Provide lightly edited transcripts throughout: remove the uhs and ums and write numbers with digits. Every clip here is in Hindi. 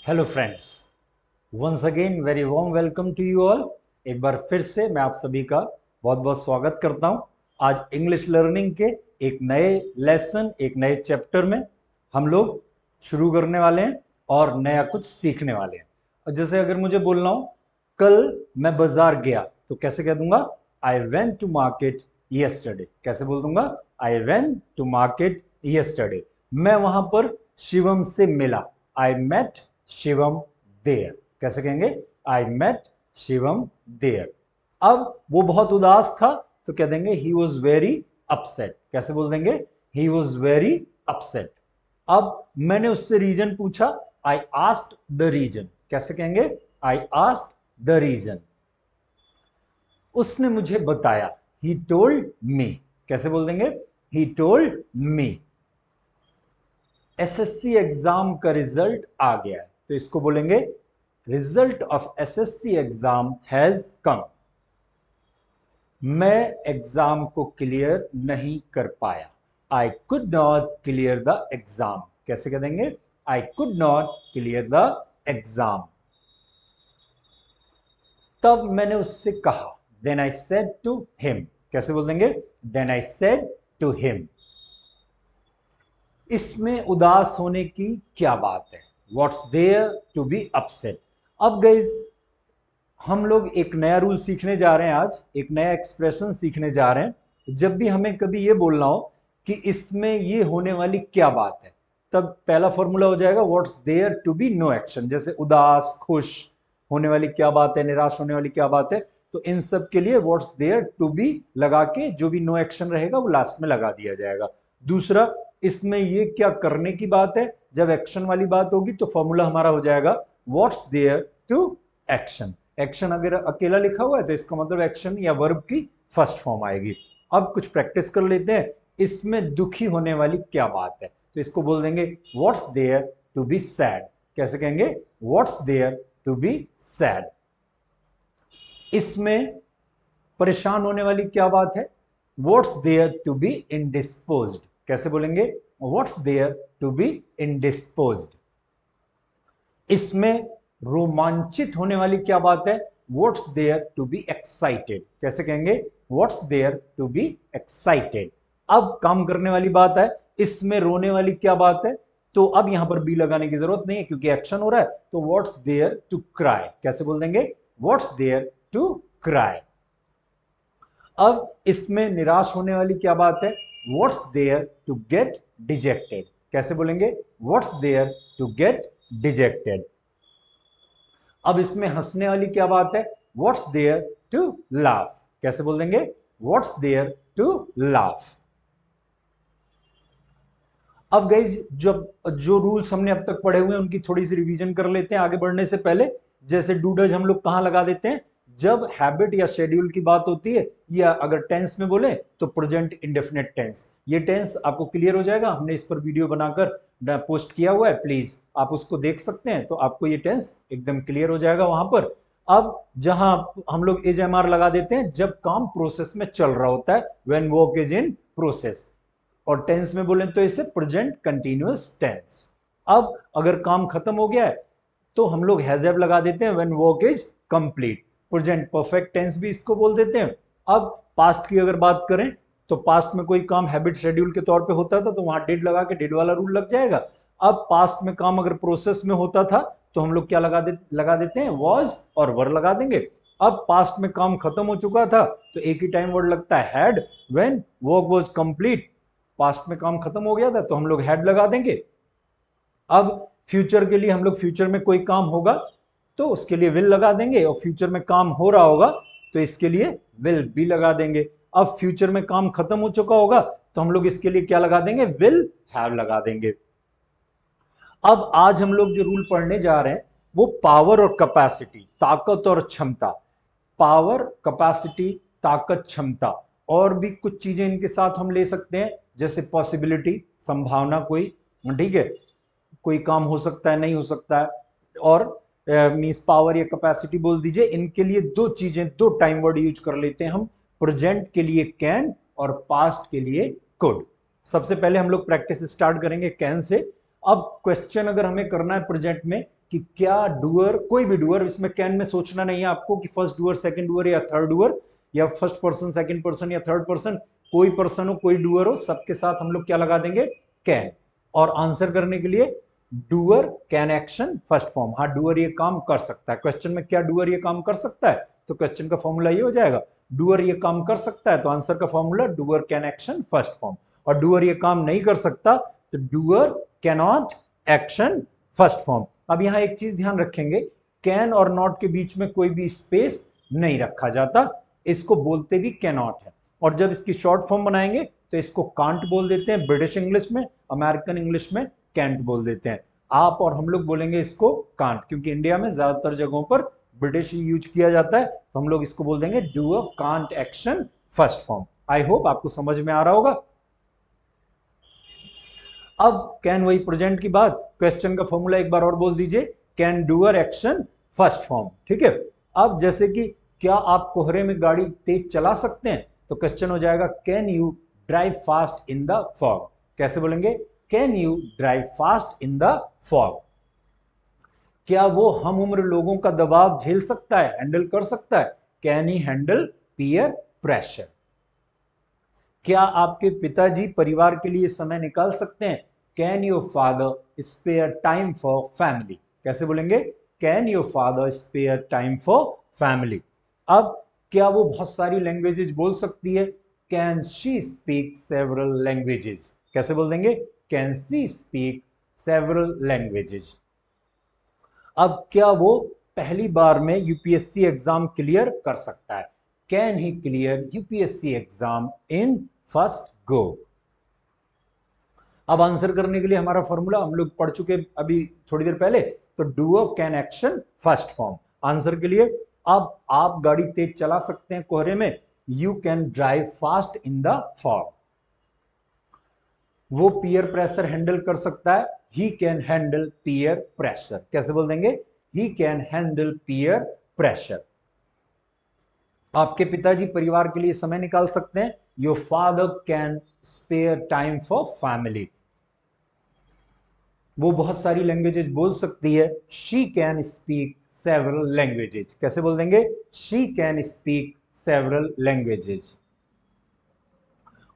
Hello friends, once again very warm welcome to you all. एक बार फिर से मैं आप सभी का बहुत बहुत स्वागत करता हूं। आज इंग्लिश लर्निंग के एक नए लेसन, एक नए चैप्टर में हम लोग शुरू करने वाले हैं और नया कुछ सीखने वाले हैं। और जैसे अगर मुझे बोलना हो कल मैं बाजार गया तो कैसे कह दूंगा? I went to market yesterday. कैसे बोल दूंगा? I went to market yesterday. मैं वहां पर शिवम से मिला। I met Shivam there. कैसे कहेंगे? I met Shivam there. अब वो बहुत उदास था तो कह देंगे ही वॉज वेरी अपसेट। कैसे बोल देंगे? He was very upset. अब मैंने उससे रीजन पूछा। I asked the reason. कैसे कहेंगे? I asked the reason. उसने मुझे बताया। He told me. कैसे बोल देंगे? He told me. SSC exam का रिजल्ट आ गया है तो इसको बोलेंगे result of SSC exam has come. मैं एग्जाम को क्लियर नहीं कर पाया। I could not clear the exam. कैसे कह देंगे? I could not clear the exam. तब मैंने उससे कहा। Then I said to him. कैसे बोल देंगे? Then I said to him. इसमें उदास होने की क्या बात है? What's there to be upset? अब गाइस, हम लोग एक नया रूल सीखने जा रहे हैं। आज एक नया एक्सप्रेशन सीखने जा रहे हैं। जब भी हमें कभी ये बोलना हो कि इसमें ये होने वाली क्या बात है, तब पहला फॉर्मूला हो जाएगा what's there to be no action. जैसे उदास, खुश होने वाली क्या बात है, निराश होने वाली क्या बात है, तो इन सब के लिए व्हाट्स देयर टू बी लगा के जो भी नो एक्शन रहेगा वो लास्ट में लगा दिया जाएगा। दूसरा, इसमें ये क्या करने की बात है, जब एक्शन वाली बात होगी तो फॉर्मूला हमारा हो जाएगा what's there to action. Action अगर अकेला लिखा हुआ है तो इसका मतलब एक्शन या वर्ब की फर्स्ट फॉर्म आएगी। अब कुछ प्रैक्टिस कर लेते हैं। इसमें दुखी होने वाली क्या बात है, तो इसको बोल देंगे what's there to be sad. कैसे कहेंगे? What's there to be sad. इसमें परेशान होने वाली क्या बात है? What's there to be indisposed. कैसे बोलेंगे? What's there to be indisposed. इसमें रोमांचित होने वाली क्या बात है? What's there to be excited. कैसे कहेंगे? What's there to be excited. अब काम करने वाली बात है। इसमें रोने वाली क्या बात है? तो अब यहां पर बी लगाने की जरूरत नहीं है क्योंकि एक्शन हो रहा है। तो व्हाट्स देयर टू क्राई। कैसे बोल देंगे? What's there to cry. अब इसमें निराश होने वाली क्या बात है? What's there to get dejected. कैसे बोलेंगे? What's there to get dejected. अब इसमें हंसने वाली क्या बात है? What's there to laugh. कैसे बोल देंगे? What's there to laugh. अब गाइस, जब जो रूल्स हमने अब तक पढ़े हुए हैं उनकी थोड़ी सी रिवीजन कर लेते हैं आगे बढ़ने से पहले। जैसे डूडज हम लोग कहां लगा देते हैं? जब हैबिट या शेड्यूल की बात होती है, या अगर टेंस में बोले तो प्रेजेंट इंडेफिनिट टेंस। ये टेंस आपको क्लियर हो जाएगा, हमने इस पर वीडियो बनाकर पोस्ट किया हुआ है, प्लीज आप उसको देख सकते हैं तो आपको ये टेंस एकदम क्लियर हो जाएगा वहां पर। अब जहां हम लोग एज एम आर लगा देते हैं जब काम प्रोसेस में चल रहा होता है, when work is in process. और टेंस में बोले तो इसे प्रेजेंट कंटिन्यूअस टेंस। अब अगर काम खत्म हो गया है तो हम लोग हैजब लगा देते हैं when work is complete. Present perfect tense भी इसको बोल देते हैं। अब पास्ट की अगर बात करें तो पास्ट में कोई काम हैबिट शेड्यूल के तौर पे होता था तो वहां डिड लगा के डिड वाला रूल लग जाएगा। अब पास्ट में काम अगर प्रोसेस में होता था तो हम लोग क्या लगा देते हैं? वॉज और वर लगा देंगे। अब पास्ट में काम खत्म हो चुका था तो एक ही टाइम वर्ड लगता है had. When work was complete, past में काम खत्म हो गया था तो हम लोग हैड लगा देंगे। अब फ्यूचर के लिए हम लोग फ्यूचर में कोई काम होगा तो उसके लिए विल लगा देंगे, और फ्यूचर में काम हो रहा होगा तो इसके लिए विल बी लगा देंगे। अब फ्यूचर में काम खत्म हो चुका होगा तो हम लोग इसके लिए क्या लगा देंगे? विल हैव लगा देंगे। अब आज हम लोग जो रूल पढ़ने जा रहे हैं वो पावर और कैपेसिटी, ताकत और क्षमता। पावर, कैपेसिटी, ताकत, क्षमता, और भी कुछ चीजें इनके साथ हम ले सकते हैं जैसे पॉसिबिलिटी, संभावना कोई, ठीक है, कोई काम हो सकता है, नहीं हो सकता है, और मींस पावर या कैपेसिटी बोल दीजिए। इनके लिए दो चीजें, दो टाइम वर्ड यूज कर लेते हैं हम। प्रेजेंट के लिए कैन और पास्ट के लिए कुड। सबसे पहले हम लोग प्रैक्टिस स्टार्ट करेंगे कैन से। अब क्वेश्चन अगर हमें करना है प्रेजेंट में कि क्या डूअर, कोई भी डूअर, इसमें कैन में सोचना नहीं है आपको कि फर्स्ट डूअर, सेकंड डूअर या थर्ड डूअर, या फर्स्ट पर्सन, सेकंड पर्सन या थर्ड पर्सन, कोई पर्सन हो कोई डूअर हो, सबके साथ हम लोग क्या लगा देंगे, कैन। और आंसर करने के लिए doer can action first form. हाँ, डूअर ये काम कर सकता है। क्वेश्चन में क्या डूअर ये काम कर सकता है, तो क्वेश्चन का फॉर्मूला ये हो जाएगा, डूअर ये काम कर सकता है, तो आंसर का formula doer can action first form. और डूअर ये काम नहीं कर सकता तो doer can not action first form. अब यहां एक चीज ध्यान रखेंगे, कैन और नॉट के बीच में कोई भी स्पेस नहीं रखा जाता, इसको बोलते भी कैन नॉट है। और जब इसकी शॉर्ट फॉर्म बनाएंगे तो इसको कांट बोल देते हैं ब्रिटिश इंग्लिश में, अमेरिकन इंग्लिश में कैंट बोल देते हैं। आप और हम लोग बोलेंगे इसको कांट, क्योंकि इंडिया में ज्यादातर जगहों पर ब्रिटिश यूज किया जाता है, तो हम लोग इसको बोल देंगे do a can't action first form. I hope आपको समझ में आ रहा होगा। अब कैन वही प्रेजेंट की बात, क्वेश्चन का फॉर्मूला एक बार और बोल दीजिए, can doer action first form. ठीक है। अब जैसे कि क्या आप कोहरे में गाड़ी तेज चला सकते हैं, तो क्वेश्चन हो जाएगा can you drive fast in the fog. कैसे बोलेंगे, can you drive fast in the fog. क्या वो हम उम्र लोगों का दबाव झेल सकता है, हैंडल कर सकता है, can he handle peer pressure. क्या आपके पिताजी परिवार के लिए समय निकाल सकते हैं, can your father spare time for family. कैसे बोलेंगे, can your father spare time for family. अब क्या वो बहुत सारी लैंग्वेजेस बोल सकती है, can she speak several languages. कैसे बोल देंगे, can she speak several languages. अब क्या वो पहली बार में यूपीएससी एग्जाम क्लियर कर सकता है, can he clear UPSC exam in first go. अब आंसर करने के लिए हमारा फॉर्मूला हम लोग पढ़ चुके अभी थोड़ी देर पहले, तो do a can action first form. Answer के लिए, अब आप गाड़ी तेज चला सकते हैं कोहरे में, you can drive fast in the fog. वो पीयर प्रेशर हैंडल कर सकता है, he can handle peer pressure. कैसे बोल देंगे, he can handle peer pressure. आपके पिताजी परिवार के लिए समय निकाल सकते हैं, your father can spare time for family. वो बहुत सारी लैंग्वेजेस बोल सकती है, she can speak several languages. कैसे बोल देंगे, she can speak several languages.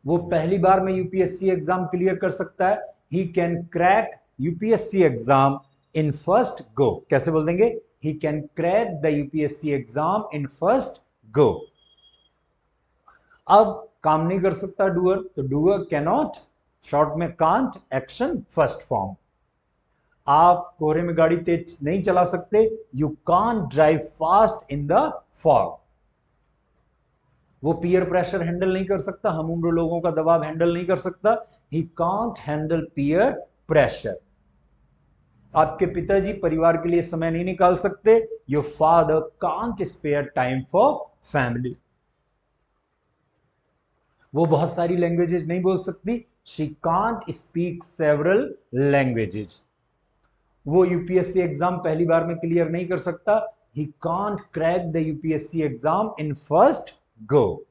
वो पहली बार में यूपीएससी एग्जाम क्लियर कर सकता है, he can crack UPSC exam in first गो। कैसे बोल देंगे, he can crack the UPSC exam in first go. अब काम नहीं कर सकता डूअर, तो डूअर कैन नॉट, शॉर्ट में कांट एक्शन फर्स्ट फॉर्म। आप कोहरे में गाड़ी तेज नहीं चला सकते, you can't drive fast in the fog. वो पीयर प्रेशर हैंडल नहीं कर सकता, हम उम्र लोगों का दबाव हैंडल नहीं कर सकता, he can't handle peer pressure. आपके पिताजी परिवार के लिए समय नहीं निकाल सकते, your father can't spare time for family. वो बहुत सारी लैंग्वेजेस नहीं बोल सकती, she can't speak several languages. वो यूपीएससी एग्जाम पहली बार में क्लियर नहीं कर सकता, he can't crack the UPSC exam in first go.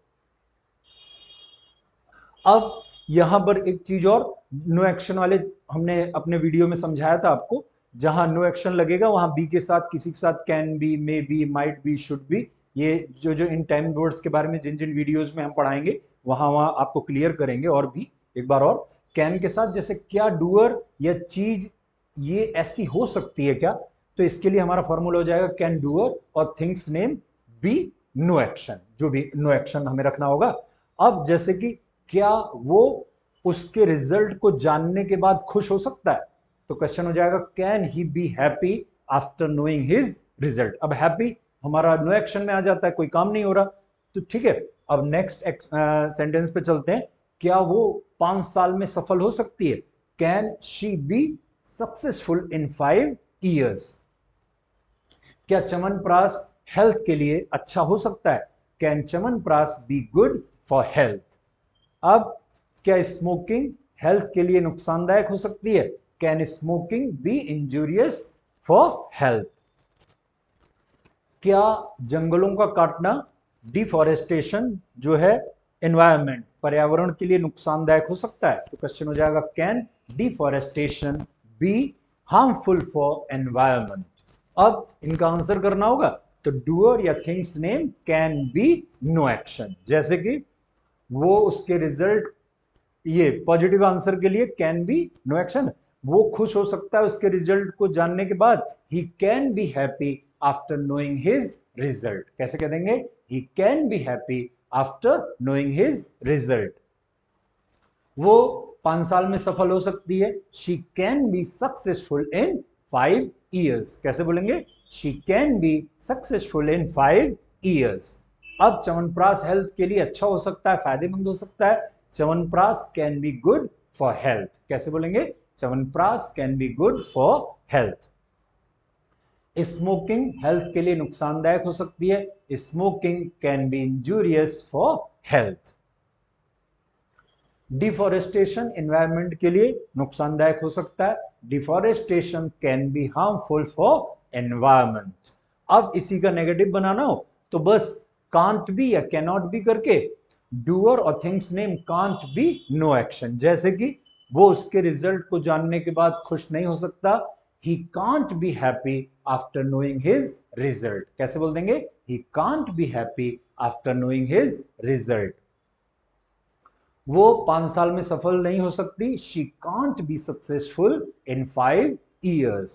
अब यहां पर एक चीज और, नो एक्शन वाले हमने अपने वीडियो में समझाया था आपको, जहां नो एक्शन लगेगा वहां बी के साथ किसी के साथ can be, may be, might be, should be, ये जो जो इन टाइम वर्ड्स के बारे में जिन जिन वीडियोस में हम पढ़ाएंगे वहां वहां आपको क्लियर करेंगे। और भी एक बार और, कैन के साथ जैसे क्या डूअर या चीज ये ऐसी हो सकती है क्या, तो इसके लिए हमारा फॉर्मूला हो जाएगा कैन डूअर और things name be no action, जो भी नो एक्शन हमें रखना होगा। अब जैसे कि क्या वो उसके रिजल्ट को जानने के बाद खुश हो सकता है, तो क्वेश्चन हो जाएगा can he be happy after knowing his result. अब हैप्पी हमारा नो एक्शन में आ जाता है, कोई काम नहीं हो रहा, तो ठीक है। अब नेक्स्ट सेंटेंस पे चलते हैं, क्या वो 5 साल में सफल हो सकती है, can she be successful in 5 years। क्या च्यवनप्राश हेल्थ के लिए अच्छा हो सकता है, can chyawanprash B good for health. अब क्या स्मोकिंग हेल्थ के लिए नुकसानदायक हो सकती है, can smoking be injurious for health. क्या जंगलों का काटना, डिफॉरेस्टेशन जो है एनवायरमेंट पर्यावरण के लिए नुकसानदायक हो सकता है, तो क्वेश्चन हो जाएगा can deforestation be harmful for environment. अब इनका आंसर करना होगा, तो डूअर या things name can be no action, जैसे कि वो उसके रिजल्ट, ये पॉजिटिव आंसर के लिए कैन बी नो एक्शन, वो खुश हो सकता है उसके रिजल्ट को जानने के बाद। He can be happy after knowing his result, कैसे कह देंगे, he can be happy after knowing his result. वो 5 साल में सफल हो सकती है, she can be successful in 5 years, कैसे बोलेंगे, she can be successful in 5 years। अब च्यवनप्राश हेल्थ के लिए अच्छा हो सकता है, फायदेमंद हो सकता है, chyawanprash can be good for health, कैसे बोलेंगे, chyawanprash can be good for health. Smoking health के लिए नुकसानदायक हो सकती है, smoking can be injurious for health. Deforestation environment के लिए नुकसानदायक हो सकता है, deforestation can be harmful for environment. अब इसी का नेगेटिव बनाना हो तो बस कांट बी या कैनॉट बी करके डूअर और things name can't be no action, जैसे कि वो उसके रिजल्ट को जानने के बाद खुश नहीं हो सकता, he can't be happy after knowing his result, कैसे बोल देंगे, he can't be happy after knowing his result. वो 5 साल में सफल नहीं हो सकती, she can't be successful in 5 years।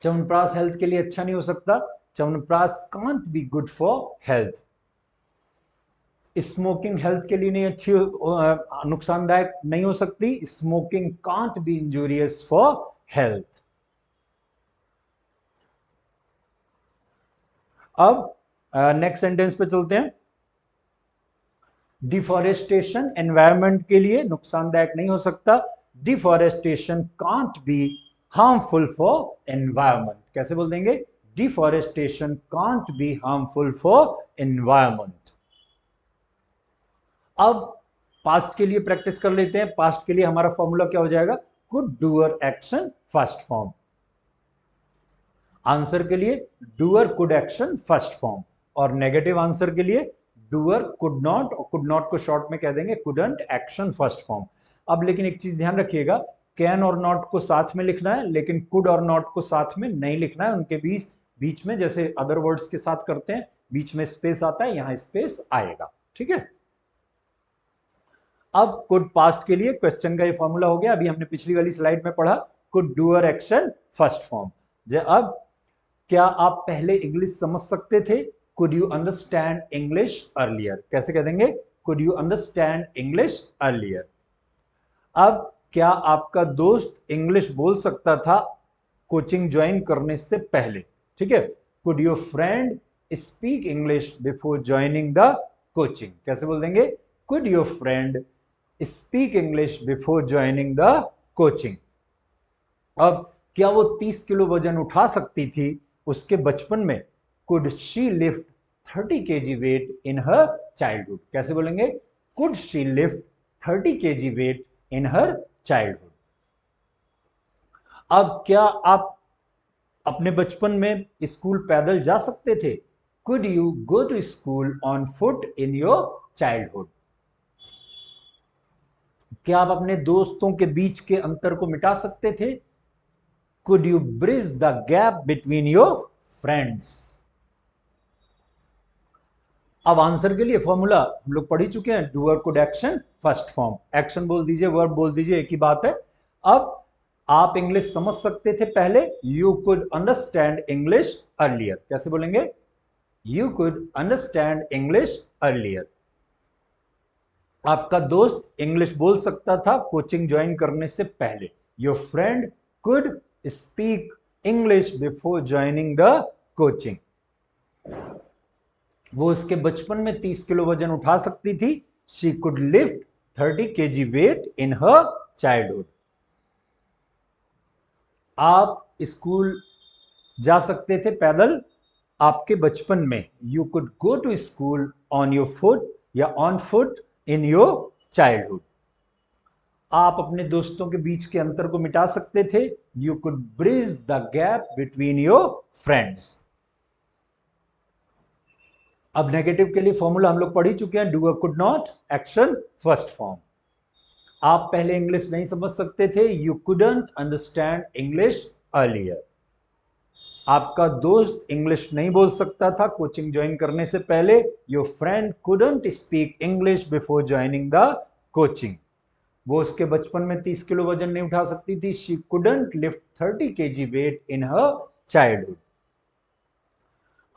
Chyawanprash health के लिए अच्छा नहीं हो सकता, chyawanprash can't be good for health. Smoking health के लिए नहीं अच्छी, नुकसानदायक नहीं हो सकती, smoking can't be injurious for health. अब नेक्स्ट सेंटेंस पे चलते हैं। डिफॉरेस्टेशन एनवायरनमेंट के लिए नुकसानदायक नहीं हो सकता, deforestation can't be harmful for environment, कैसे बोल देंगे, deforestation can't be harmful for environment. अब पास्ट के लिए प्रैक्टिस कर लेते हैं। पास्ट के लिए हमारा फॉर्मूला क्या हो जाएगा, could doer action first form. Answer के लिए doer could action first form, और नेगेटिव आंसर के लिए डूअर कुड नॉट, और कुड नॉट को शॉर्ट में कह देंगे कुडंट एक्शन फर्स्ट फॉर्म। अब लेकिन एक चीज ध्यान रखिएगा, कैन और नॉट को साथ में लिखना है, लेकिन कुड और नॉट को साथ में नहीं लिखना है, उनके बीच बीच में जैसे अदर वर्ड्स के साथ करते हैं बीच में स्पेस आता है, यहां स्पेस आएगा, ठीक है। अब कुड पास्ट के लिए क्वेश्चन का ये फॉर्मूला हो गया, अभी हमने पिछली वाली स्लाइड में पढ़ा could doer action first form. अब क्या आप पहले इंग्लिश समझ सकते थे, could you understand English earlier, कैसे कह देंगे, could you understand English earlier. अब क्या आपका दोस्त इंग्लिश बोल सकता था कोचिंग ज्वाइन करने से पहले, ठीक है, could your friend speak English before joining the coaching, कैसे बोल देंगे, could your friend speak English before joining the coaching. अब क्या वो 30 किलो वजन उठा सकती थी उसके बचपन में, could she lift 30 kg weight in her childhood, कैसे बोलेंगे, could she lift 30 kg weight in her childhood. अब क्या आप अपने बचपन में स्कूल पैदल जा सकते थे, could you go to school on foot in your childhood. क्या आप अपने दोस्तों के बीच के अंतर को मिटा सकते थे, could you bridge the gap between your friends. अब आंसर के लिए फॉर्मूला हम लोग पढ़ ही चुके हैं, doer could action first form, action बोल दीजिए वर्ब बोल दीजिए, एक ही बात है। अब आप इंग्लिश समझ सकते थे पहले, you could understand English earlier, कैसे बोलेंगे, you could understand English earlier. आपका दोस्त इंग्लिश बोल सकता था कोचिंग ज्वाइन करने से पहले, your friend could speak English before joining the coaching. वो उसके बचपन में 30 किलो वजन उठा सकती थी, she could lift 30 kg weight in her childhood. आप स्कूल जा सकते थे पैदल आपके बचपन में, you could go to school on your foot या on foot in your childhood. आप अपने दोस्तों के बीच के अंतर को मिटा सकते थे, you could bridge the gap between your friends. अब नेगेटिव के लिए फॉर्मूला हम लोग पढ़ ही चुके हैं, do could not action first form. आप पहले इंग्लिश नहीं समझ सकते थे, you couldn't understand English earlier. आपका दोस्त इंग्लिश नहीं बोल सकता था कोचिंग ज्वाइन करने से पहले, your friend couldn't speak English before joining the coaching. वो उसके बचपन में 30 किलो वजन नहीं उठा सकती थी, she couldn't lift 30 kg weight in her childhood.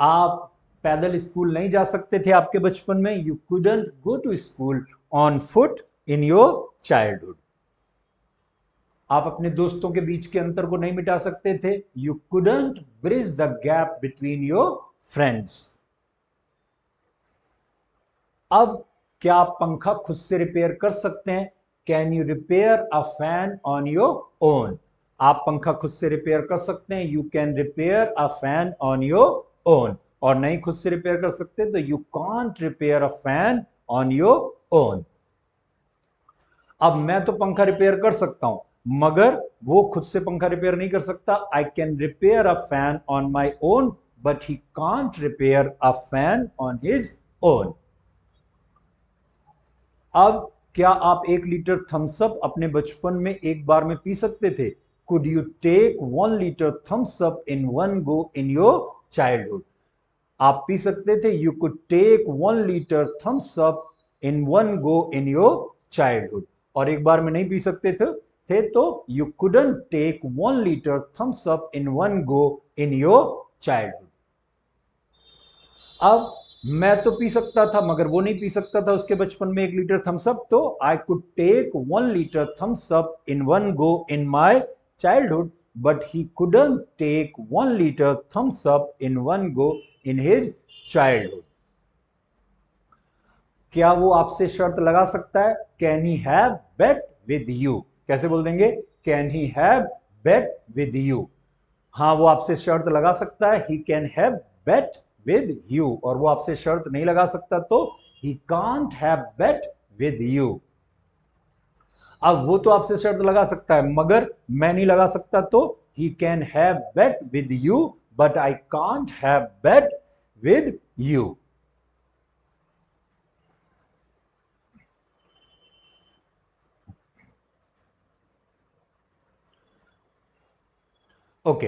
आप पैदल स्कूल नहीं जा सकते थे आपके बचपन में, you couldn't go to school on foot in your childhood. आप अपने दोस्तों के बीच के अंतर को नहीं मिटा सकते थे, you couldn't bridge the gap between your friends. अब क्या आप पंखा खुद से रिपेयर कर सकते हैं? Can you repair a fan on your own? आप पंखा खुद से रिपेयर कर सकते हैं, you can repair a fan on your own. और नहीं खुद से रिपेयर कर सकते तो you can't repair a fan on your own. अब मैं तो पंखा रिपेयर कर सकता हूं, मगर वो खुद से पंखा रिपेयर नहीं कर सकता। I can repair a fan on my own but he can't repair a fan on his own. अब क्या आप 1 लीटर थम्स अप अपने बचपन में एक बार में पी सकते थे? Could you take 1 litre Thums Up in one go in your childhood? आप पी सकते थे, you could take 1 litre Thums Up in one go in your childhood. और एक बार में नहीं पी सकते थे तो you couldn't take 1 litre Thums Up in one go in your childhood. अब मैं तो पी सकता था मगर वो नहीं पी सकता था उसके बचपन में 1 लीटर थम्स अप, तो I could take 1 litre Thums Up in one go in my childhood but he couldn't take 1 litre Thums Up in one go in his childhood. क्या वो आपसे शर्त लगा सकता है? Can he have bet with you? कैसे बोल देंगे? Can he have bet with you? हाँ, वो आपसे शर्त लगा सकता है, he can have bet with you. और वो आपसे शर्त नहीं लगा सकता तो he can't have bet with you. अब वो तो आपसे शर्त लगा सकता है मगर मैं नहीं लगा सकता, तो he can have bet with you but I can't have bet with you. Okay,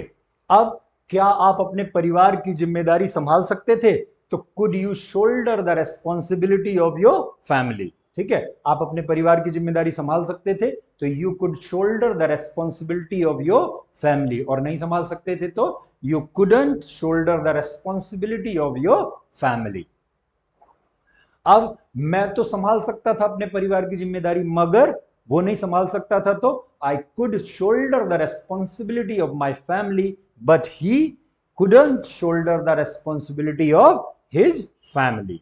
अब क्या आप अपने परिवार की जिम्मेदारी संभाल सकते थे? तो could you shoulder the responsibility of your family? ठीक है, आप अपने परिवार की जिम्मेदारी संभाल सकते थे तो you could shoulder the responsibility of your family. और नहीं संभाल सकते थे तो you couldn't shoulder the responsibility of your family. अब मैं तो संभाल सकता था अपने परिवार की जिम्मेदारी मगर वो नहीं संभाल सकता था, तो I could shoulder the responsibility of my family but he couldn't shoulder the responsibility of his family.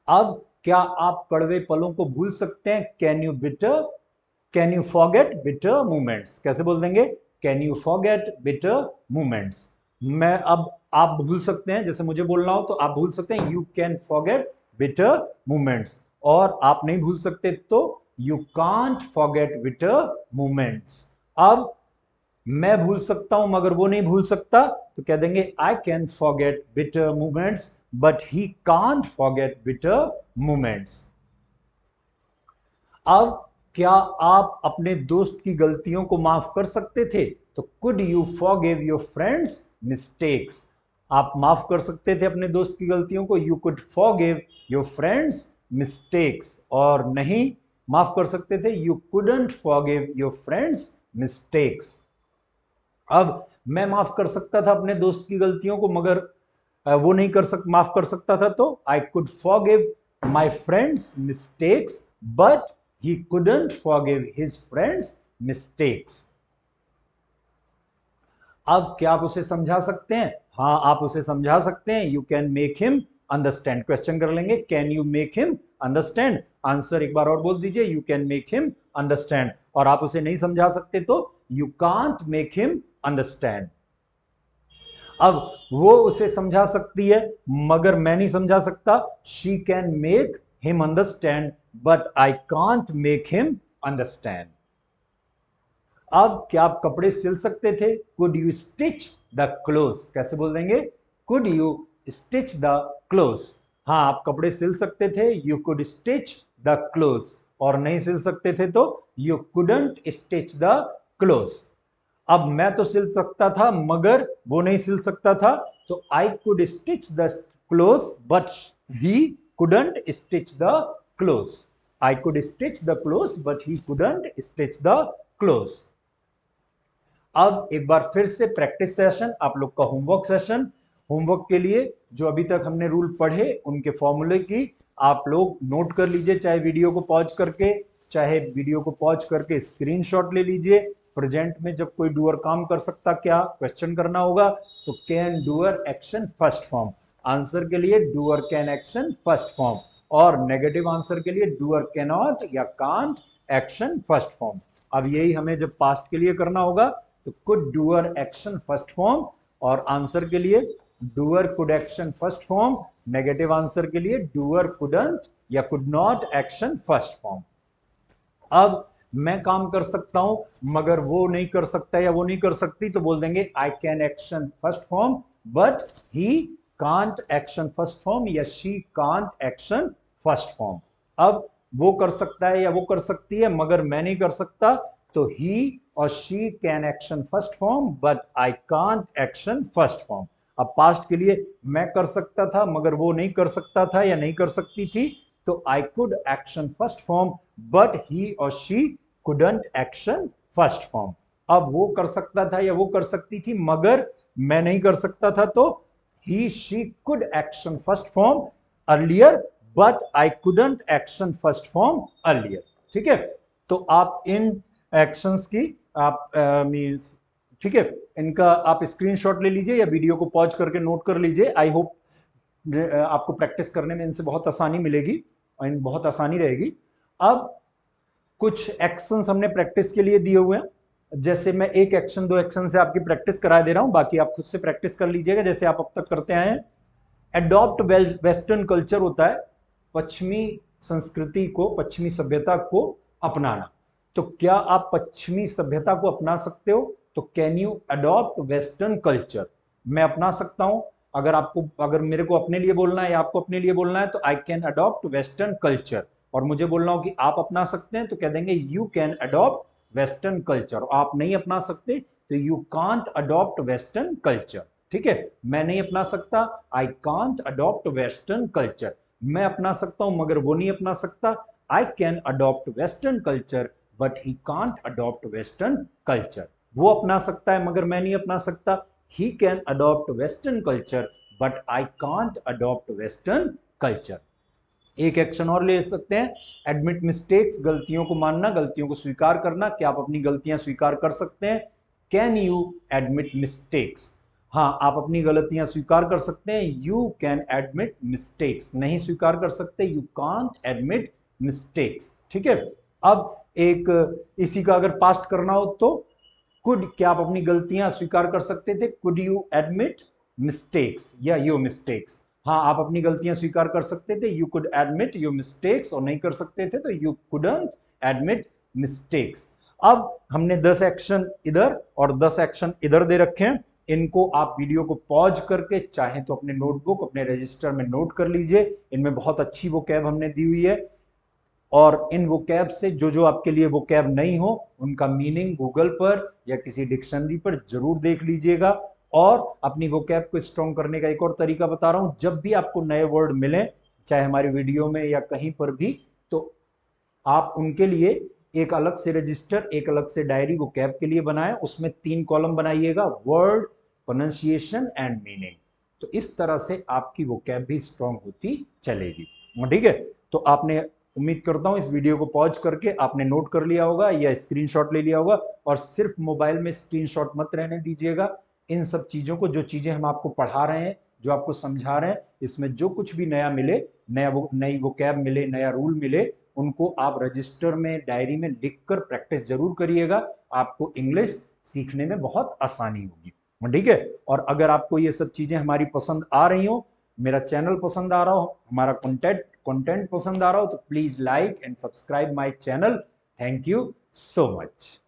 अब क्या आप कड़वे पलों को भूल सकते हैं? Can you forget bitter moments? कैसे बोल देंगे? Can you forget bitter moments? मैं अब आप भूल सकते हैं, जैसे मुझे बोलना हो तो आप भूल सकते हैं, you can forget bitter moments. और आप नहीं भूल सकते तो you can't forget bitter moments. अब मैं भूल सकता हूं मगर वो नहीं भूल सकता, तो कह देंगे I can forget bitter moments but he can't forget bitter moments. अब क्या आप अपने दोस्त की गलतियों को माफ कर सकते थे? तो could you forgive your friends mistakes? आप माफ कर सकते थे अपने दोस्त की गलतियों को, you could forgive your friends mistakes. और नहीं माफ कर सकते थे, you couldn't forgive your friends mistakes. अब मैं माफ कर सकता था अपने दोस्त की गलतियों को मगर वो नहीं माफ कर सकता था, तो I could forgive my friends mistakes but he couldn't forgive his friends mistakes. अब क्या आप उसे समझा सकते हैं? हाँ, आप उसे समझा सकते हैं, you can make him understand. Question कर लेंगे, can you make him understand? Answer एक बार और बोल दीजिए, you can make him understand. और आप उसे नहीं समझा सकते तो you can't make him understand. अब वो उसे समझा सकती है मगर मैं नहीं समझा सकता, she can make him understand but I can't make him understand. अब क्या आप कपड़े सिल सकते थे? Could you stitch the cloth? कैसे बोल देंगे? Could you stitch the cloth? हाँ, आप कपड़े सिल सकते थे, you could stitch the cloth. और नहीं सिल सकते थे तो you couldn't stitch the clothes. अब मैं तो सिल सकता था मगर वो नहीं सिल सकता था, तो I could stitch the clothes but he couldn't stitch the clothes. I could stitch the clothes but he couldn't stitch the clothes. अब एक बार फिर से प्रैक्टिस सेशन, आप लोग का होमवर्क सेशन। होमवर्क के लिए जो अभी तक हमने रूल पढ़े उनके फॉर्मूले की आप लोग नोट कर लीजिए, चाहे वीडियो को पॉज करके, चाहे वीडियो को पॉज करके स्क्रीनशॉट ले लीजिए। प्रेजेंट में जब कोई डूअर काम कर सकता, क्या क्वेश्चन करना होगा, तो can doer action first form. Answer के लिए doer can action first form, और नेगेटिव आंसर के लिए डूअर कैनॉट या कांट एक्शन फर्स्ट फॉर्म। अब यही हमें जब पास्ट के लिए करना होगा तो could doer action first form, और आंसर के लिए doer could action first form, negative answer के लिए डूअर कुडंट या could not action first form. अब मैं काम कर सकता हूं मगर वो नहीं कर सकता या वो नहीं कर सकती, तो बोल देंगे I can action first form but he can't action first form या she can't action first form. अब वो कर सकता है या वो कर सकती है मगर मैं नहीं कर सकता, तो ही और she can action first form but I can't action first form. अब पास्ट के लिए मैं कर सकता था मगर वो नहीं कर सकता था या नहीं कर सकती थी, तो I could action first form but he और she couldn't action first form. अब वो कर सकता था या वो कर सकती थी मगर मैं नहीं कर सकता था, तो he she could action first form earlier but I couldn't action first form earlier. ठीक है, तो आप इन एक्शंस की आप मींस ठीक है, इनका आप स्क्रीनशॉट ले लीजिए या वीडियो को पॉज करके नोट कर लीजिए। आई होप आपको प्रैक्टिस करने में इनसे बहुत आसानी मिलेगी और इन बहुत आसानी रहेगी। अब कुछ एक्शंस हमने प्रैक्टिस के लिए दिए हुए हैं, जैसे मैं एक एक्शन दो एक्शन से आपकी प्रैक्टिस करा दे रहा हूं, बाकी आप खुद से प्रैक्टिस कर लीजिएगा जैसे आप अब तक करते आए हैं। एडॉप्ट वेस्टर्न कल्चर होता है पश्चिमी संस्कृति को, पश्चिमी सभ्यता को अपनाना। तो क्या आप पश्चिमी सभ्यता को अपना सकते हो, तो can you adopt western culture. मैं अपना सकता हूं, अगर मेरे को अपने लिए बोलना है या आपको अपने लिए बोलना है तो I can adopt western culture, और मुझे बोलना हो कि आप अपना सकते हैं तो कह देंगे you can adopt western culture. आप नहीं अपना सकते तो you can't adopt western culture. ठीक है, मैं नहीं अपना सकता, I can't adopt western culture. मैं अपना सकता हूं मगर वो नहीं अपना सकता, I can adopt western culture but he can't adopt western culture. वो अपना सकता है मगर मैं नहीं अपना सकता, he can adopt western culture but I can't adopt western culture. एक एक्शन और ले सकते हैं, एडमिट मिस्टेक्स, गलतियों को मानना, गलतियों को स्वीकार करना। क्या आप अपनी गलतियां स्वीकार कर सकते हैं, कैन यू एडमिट मिस्टेक्स। हाँ, आप अपनी गलतियां स्वीकार कर सकते हैं, यू कैन एडमिट मिस्टेक्स। नहीं स्वीकार कर सकते, यू कांट एडमिट मिस्टेक्स। ठीक है, अब एक इसी का अगर पास्ट करना हो तो कुड, क्या आप अपनी गलतियां स्वीकार कर सकते थे, कुड यू एडमिट मिस्टेक्स या योर मिस्टेक्स। हाँ, आप अपनी गलतियां स्वीकार कर सकते थे, you could admit your mistakes, और नहीं कर सकते थे तो यू कुडंट एडमिट मिस्टेक्स। अब हमने 10 एक्शन इधर और 10 एक्शन इधर दे रखे हैं, इनको आप वीडियो को पॉज करके चाहे तो अपने नोटबुक अपने रजिस्टर में नोट कर लीजिए। इनमें बहुत अच्छी वोकैब हमने दी हुई है, और इन वोकैब से जो जो आपके लिए वोकैब नहीं हो उनका मीनिंग गूगल पर या किसी डिक्शनरी पर जरूर देख लीजिएगा। और अपनी वोकैब को स्ट्रॉन्ग करने का एक और तरीका बता रहा हूं, जब भी आपको नए वर्ड मिले चाहे हमारी वीडियो में या कहीं पर भी, तो आप उनके लिए एक अलग से रजिस्टर, एक अलग से डायरी वोकैब के लिए बनाएं। उसमें 3 कॉलम बनाइएगा, वर्ड, प्रोनाउंसिएशन एंड मीनिंग। तो इस तरह से आपकी वोकैब भी स्ट्रॉन्ग होती चलेगी। ठीक है, तो आपने, उम्मीद करता हूं इस वीडियो को पॉज करके आपने नोट कर लिया होगा या स्क्रीनशॉट ले लिया होगा। और सिर्फ मोबाइल में स्क्रीनशॉट मत रहने दीजिएगा, इन सब चीजों को, जो चीजें हम आपको पढ़ा रहे हैं, जो आपको समझा रहे हैं, इसमें जो कुछ भी नया मिले, नई वोकैब मिले, नया रूल मिले, उनको आप रजिस्टर में, डायरी में लिखकर प्रैक्टिस जरूर करिएगा। आपको इंग्लिश सीखने में बहुत आसानी होगी। ठीक है, और अगर आपको ये सब चीजें हमारी पसंद आ रही हो, मेरा चैनल पसंद आ रहा हो, हमारा कंटेंट पसंद आ रहा हो, तो please like and subscribe my channel. Thank you so much.